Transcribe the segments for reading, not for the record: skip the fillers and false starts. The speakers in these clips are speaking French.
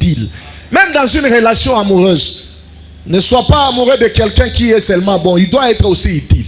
utile. Même dans une relation amoureuse, ne sois pas amoureux de quelqu'un qui est seulement bon. Il doit être aussi utile.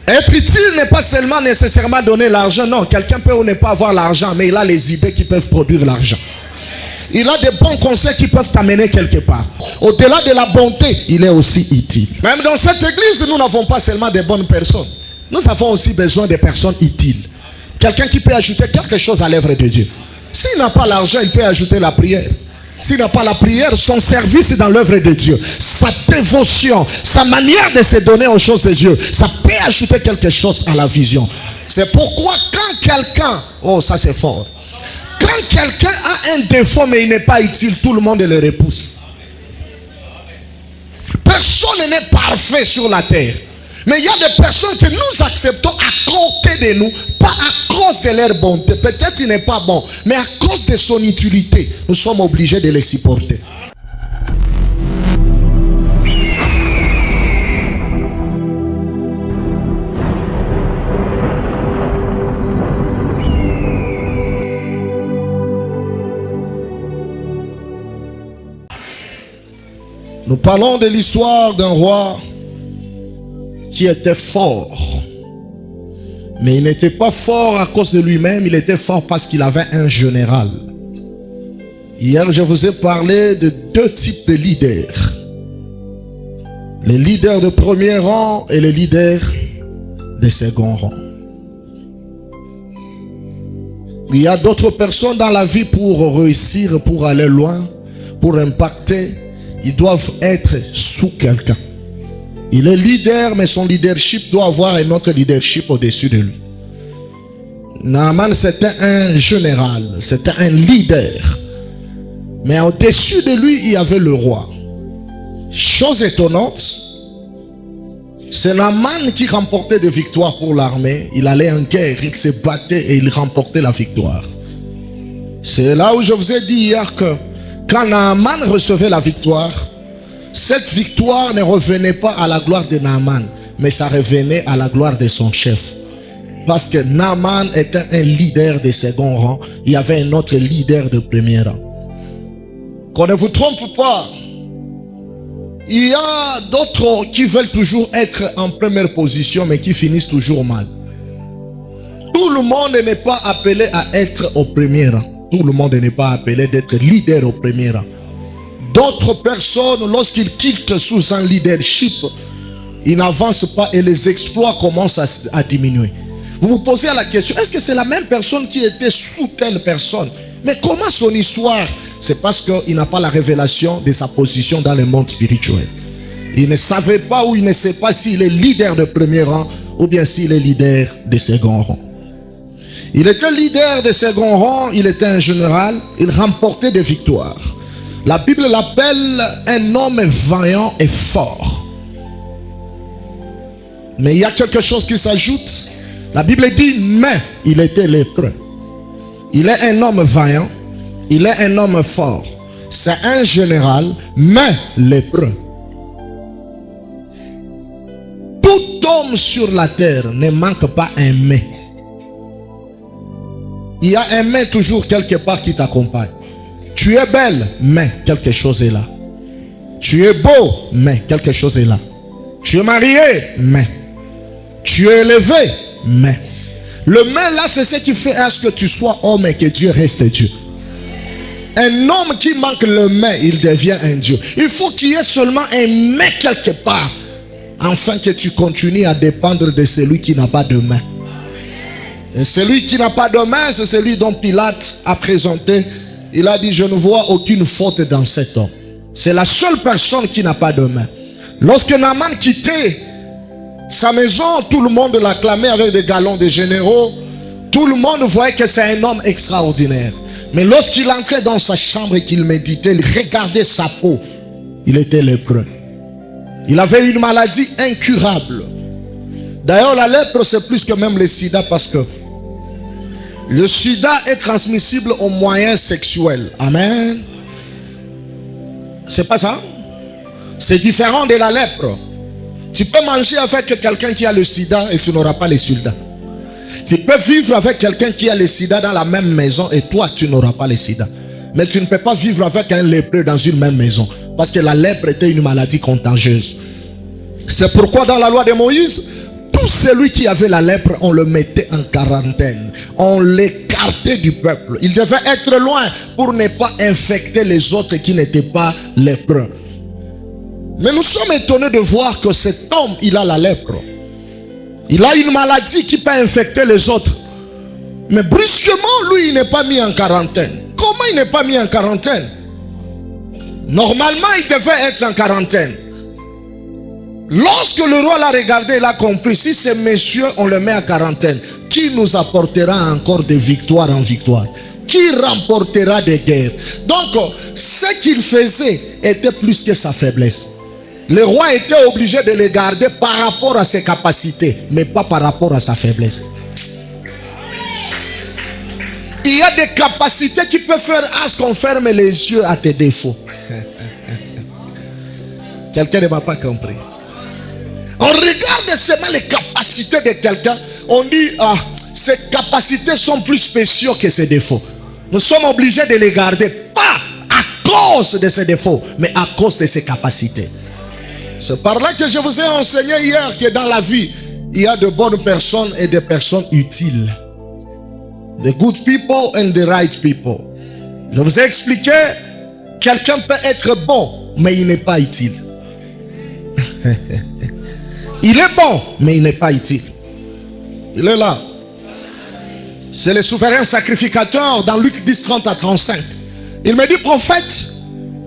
Être utile n'est pas seulement nécessairement donner l'argent. Non, quelqu'un peut ou ne pas avoir l'argent, mais il a les idées qui peuvent produire l'argent. Il a des bons conseils qui peuvent t'amener quelque part. Au-delà de la bonté, il est aussi utile. Même dans cette église, nous n'avons pas seulement des bonnes personnes. Nous avons aussi besoin de personnes utiles. Quelqu'un qui peut ajouter quelque chose à l'œuvre de Dieu. S'il n'a pas l'argent, il peut ajouter la prière. S'il n'a pas la prière, son service dans l'œuvre de Dieu, sa dévotion, sa manière de se donner aux choses de Dieu, ça peut ajouter quelque chose à la vision. C'est pourquoi quand quelqu'un, oh ça c'est fort, quand quelqu'un a un défaut mais il n'est pas utile, tout le monde le repousse. Personne n'est parfait sur la terre. Mais il y a des personnes que nous acceptons à côté de nous, pas à cause de leur bonté. Peut-être qu'il n'est pas bon, mais à cause de son utilité, nous sommes obligés de les supporter. Nous parlons de l'histoire d'un roi qui était fort. Mais il n'était pas fort à cause de lui-même, il était fort parce qu'il avait un général. Hier, je vous ai parlé de deux types de leaders. Les leaders de premier rang et les leaders de second rang. Il y a d'autres personnes dans la vie pour réussir, pour aller loin, pour impacter. Ils doivent être sous quelqu'un. Il est leader, mais son leadership doit avoir un autre leadership au-dessus de lui. Naaman, c'était un général, c'était un leader. Mais au-dessus de lui, il y avait le roi. Chose étonnante, c'est Naaman qui remportait des victoires pour l'armée. Il allait en guerre, il se battait et il remportait la victoire. C'est là où je vous ai dit hier que quand Naaman recevait la victoire, cette victoire ne revenait pas à la gloire de Naaman, mais ça revenait à la gloire de son chef. Parce que Naaman était un leader de second rang, il y avait un autre leader de premier rang. Qu'on ne vous trompe pas, il y a d'autres qui veulent toujours être en première position, mais qui finissent toujours mal. Tout le monde n'est pas appelé à être au premier rang. Tout le monde n'est pas appelé d'être leader au premier rang. D'autres personnes, lorsqu'ils quittent sous un leadership, ils n'avancent pas et les exploits commencent à diminuer. Vous vous posez la question, est-ce que c'est la même personne qui était sous telle personne? Mais comment son histoire? C'est parce qu'il n'a pas la révélation de sa position dans le monde spirituel. Il ne savait pas ou il ne sait pas s'il est leader de premier rang ou bien s'il est leader de second rang. Il était leader de second rang, il était un général, il remportait des victoires. La Bible l'appelle un homme vaillant et fort. Mais il y a quelque chose qui s'ajoute. La Bible dit, mais il était lépreux. Il est un homme vaillant, il est un homme fort. C'est un général, mais lépreux. Tout homme sur la terre ne manque pas un mais. Il y a un mais toujours quelque part qui t'accompagne. Tu es belle, mais quelque chose est là. Tu es beau, mais quelque chose est là. Tu es marié, mais. Tu es élevé, mais. Le mais là, c'est ce qui fait à ce que tu sois homme et que Dieu reste Dieu. Un homme qui manque le mais, il devient un Dieu. Il faut qu'il y ait seulement un mais quelque part, afin que tu continues à dépendre de celui qui n'a pas de main. Et celui qui n'a pas de main, c'est celui dont Pilate a présenté. Il a dit, je ne vois aucune faute dans cet homme. C'est la seule personne qui n'a pas de main. Lorsque Naaman quittait sa maison, tout le monde l'acclamait avec des galons de généraux. Tout le monde voyait que c'est un homme extraordinaire. Mais lorsqu'il entrait dans sa chambre et qu'il méditait, il regardait sa peau. Il était lépreux. Il avait une maladie incurable. D'ailleurs, la lèpre, c'est plus que même le sida parce que le sida est transmissible aux moyens sexuels. Amen. C'est pas ça? C'est différent de la lèpre. Tu peux manger avec quelqu'un qui a le sida et tu n'auras pas le sida. Tu peux vivre avec quelqu'un qui a le sida dans la même maison et toi, tu n'auras pas le sida. Mais tu ne peux pas vivre avec un lépreux dans une même maison. Parce que la lèpre était une maladie contagieuse. C'est pourquoi dans la loi de Moïse, tout celui qui avait la lèpre, on le mettait en quarantaine. On l'écartait du peuple. Il devait être loin pour ne pas infecter les autres qui n'étaient pas lépreux. Mais nous sommes étonnés de voir que cet homme, il a la lèpre. Il a une maladie qui peut infecter les autres. Mais brusquement, lui, il n'est pas mis en quarantaine. Comment il n'est pas mis en quarantaine? Normalement, il devait être en quarantaine. Lorsque le roi l'a regardé, il a compris, si ces messieurs, on le met en quarantaine, qui nous apportera encore de victoire en victoire? Qui remportera des guerres? Donc, ce qu'il faisait était plus que sa faiblesse. Le roi était obligé de le garder par rapport à ses capacités, mais pas par rapport à sa faiblesse. Il y a des capacités qui peuvent faire à ce qu'on ferme les yeux à tes défauts. Quelqu'un ne m'a pas compris. On regarde seulement les capacités de quelqu'un. On dit, ah, ses capacités sont plus spéciaux que ses défauts. Nous sommes obligés de les garder, pas à cause de ses défauts, mais à cause de ses capacités. C'est par là que je vous ai enseigné hier que dans la vie, il y a de bonnes personnes et des personnes utiles. The good people and the right people. Je vous ai expliqué, quelqu'un peut être bon, mais il n'est pas utile. Il est bon, mais il n'est pas utile. Il est là. C'est le souverain sacrificateur dans Luc 10, 30 à 35. Il me dit, prophète,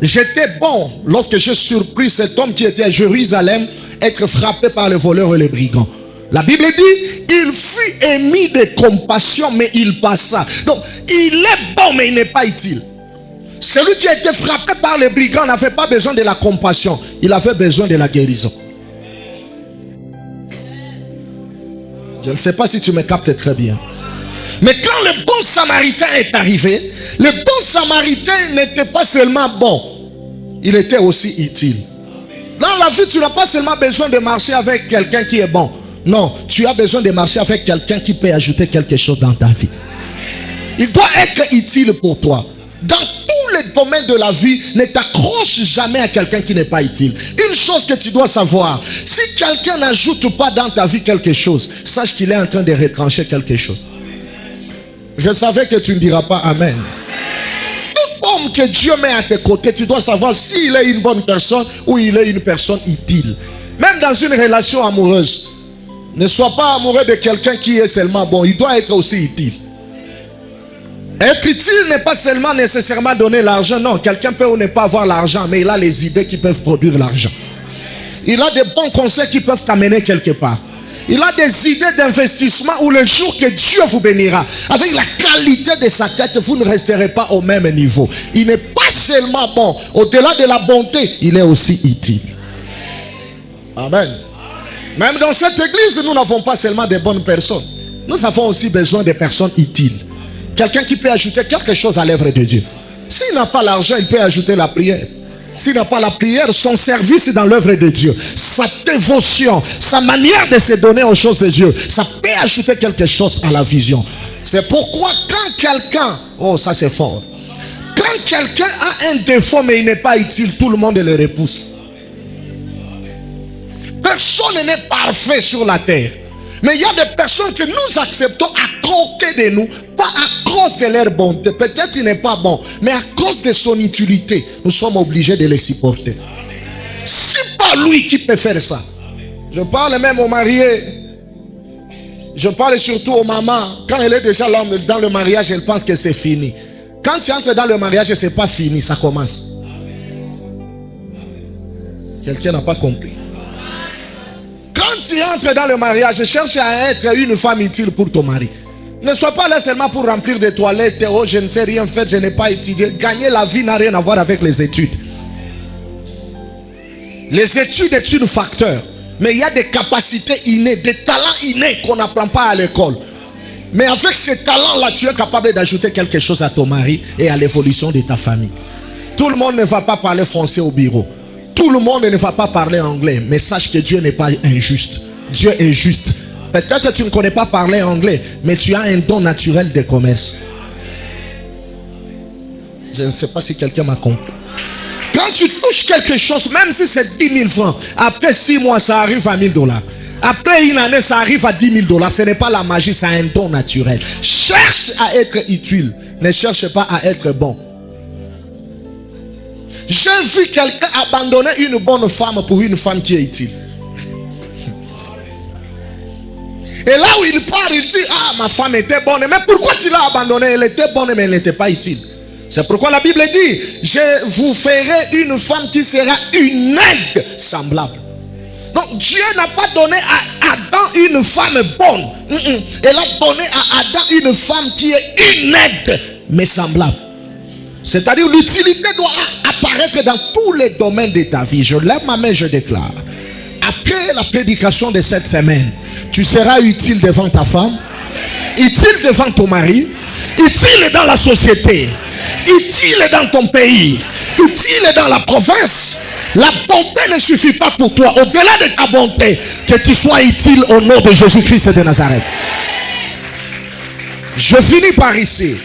j'étais bon lorsque j'ai surpris cet homme qui était à Jérusalem être frappé par les voleurs et les brigands. La Bible dit, il fut émis de compassion, mais il passa. Donc, il est bon, mais il n'est pas utile. Celui qui a été frappé par les brigands n'avait pas besoin de la compassion. Il avait besoin de la guérison. Je ne sais pas si tu me captes très bien. Mais quand le bon samaritain est arrivé, le bon samaritain n'était pas seulement bon, il était aussi utile. Dans la vie, tu n'as pas seulement besoin de marcher avec quelqu'un qui est bon. Non, tu as besoin de marcher avec quelqu'un qui peut ajouter quelque chose dans ta vie. Il doit être utile pour toi. Dans tous les domaines de la vie, ne t'accroche jamais à quelqu'un qui n'est pas utile. Une chose que tu dois savoir, si quelqu'un n'ajoute pas dans ta vie quelque chose, sache qu'il est en train de retrancher quelque chose. Je savais que tu ne diras pas Amen. Tout homme que Dieu met à tes côtés, tu dois savoir s'il est une bonne personne ou il est une personne utile. Même dans une relation amoureuse, ne sois pas amoureux de quelqu'un qui est seulement bon, il doit être aussi utile. Être utile n'est pas seulement nécessairement donner l'argent. Non, quelqu'un peut ou ne pas avoir l'argent, mais il a les idées qui peuvent produire l'argent. Il a des bons conseils qui peuvent t'amener quelque part. Il a des idées d'investissement où le jour que Dieu vous bénira, avec la qualité de sa tête, vous ne resterez pas au même niveau. Il n'est pas seulement bon. Au-delà de la bonté, il est aussi utile. Amen. Même dans cette église, nous n'avons pas seulement des bonnes personnes. Nous avons aussi besoin de personnes utiles. Quelqu'un qui peut ajouter quelque chose à l'œuvre de Dieu. S'il n'a pas l'argent, il peut ajouter la prière. S'il n'a pas la prière, son service dans l'œuvre de Dieu, sa dévotion, sa manière de se donner aux choses de Dieu, ça peut ajouter quelque chose à la vision. C'est pourquoi quand quelqu'un, oh ça c'est fort, quand quelqu'un a un défaut mais il n'est pas utile, tout le monde le repousse. Personne n'est parfait sur la terre. Mais il y a des personnes que nous acceptons à côté de nous, pas à cause de leur bonté. Peut-être qu'il n'est pas bon, mais à cause de son utilité, nous sommes obligés de les supporter. C'est pas lui qui peut faire ça. Je parle même aux mariés. Je parle surtout aux mamans. Quand elle est déjà dans le mariage, elle pense que c'est fini. Quand tu entres dans le mariage, c'est pas fini, ça commence. Quelqu'un n'a pas compris. Quand tu entres dans le mariage, cherche à être une femme utile pour ton mari. Ne sois pas là seulement pour remplir des toilettes. Oh, je ne sais rien faire, je n'ai pas étudié. Gagner la vie n'a rien à voir avec les études. Les études sont un facteur. Mais il y a des capacités innées, des talents innés qu'on n'apprend pas à l'école. Mais avec ces talents-là, tu es capable d'ajouter quelque chose à ton mari et à l'évolution de ta famille. Tout le monde ne va pas parler français au bureau. Tout le monde ne va pas parler anglais. Mais sache que Dieu n'est pas injuste. Dieu est juste. Peut-être que tu ne connais pas parler anglais, mais tu as un don naturel de commerce. Je ne sais pas si quelqu'un m'a compris. Quand tu touches quelque chose, même si c'est 10 000 francs, après 6 mois, ça arrive à 1 000 $. Après une année, ça arrive à 10 000 $. Ce n'est pas la magie, c'est un don naturel. Cherche à être utile. Ne cherche pas à être bon. J'ai vu quelqu'un abandonner une bonne femme pour une femme qui est utile. Et là où il part, il dit, ah, ma femme était bonne. Mais pourquoi tu l'as abandonnée? Elle était bonne, mais elle n'était pas utile. C'est pourquoi la Bible dit, je vous ferai une femme qui sera une aide semblable. Donc Dieu n'a pas donné à Adam une femme bonne. Elle a donné à Adam une femme qui est une aide, mais semblable. C'est-à-dire l'utilité doit apparaître dans tous les domaines de ta vie. Je lève ma main, je déclare. Après la prédication de cette semaine, tu seras utile devant ta femme, utile devant ton mari, utile dans la société, utile dans ton pays, utile dans la province. La bonté ne suffit pas pour toi. Au-delà de ta bonté, que tu sois utile au nom de Jésus-Christ de Nazareth. Je finis par ici.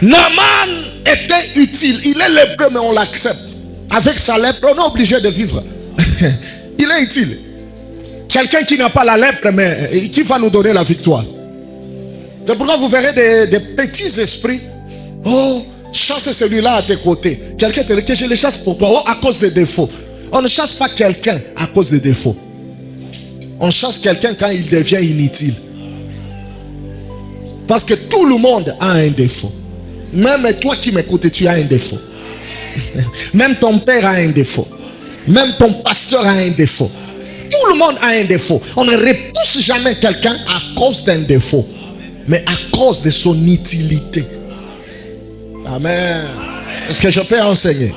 Naaman était utile. Il est lépreux, mais on l'accepte. Avec sa lèpre, on est obligé de vivre. Il est utile. Quelqu'un qui n'a pas la lèpre, mais qui va nous donner la victoire. C'est pourquoi vous verrez des petits esprits. Oh, chasse celui-là à tes côtés. Quelqu'un te dit que je le chasse pour toi. Oh, à cause des défauts. On ne chasse pas quelqu'un à cause des défauts. On chasse quelqu'un quand il devient inutile. Parce que tout le monde a un défaut. Même toi qui m'écoutes, tu as un défaut. Même ton père a un défaut. Même ton pasteur a un défaut. Tout le monde a un défaut. On ne repousse jamais quelqu'un à cause d'un défaut, mais à cause de son utilité. Amen. Est-ce que je peux enseigner?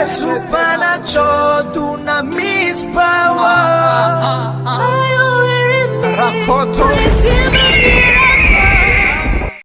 Supernatural dunamis power. Are you hearing me?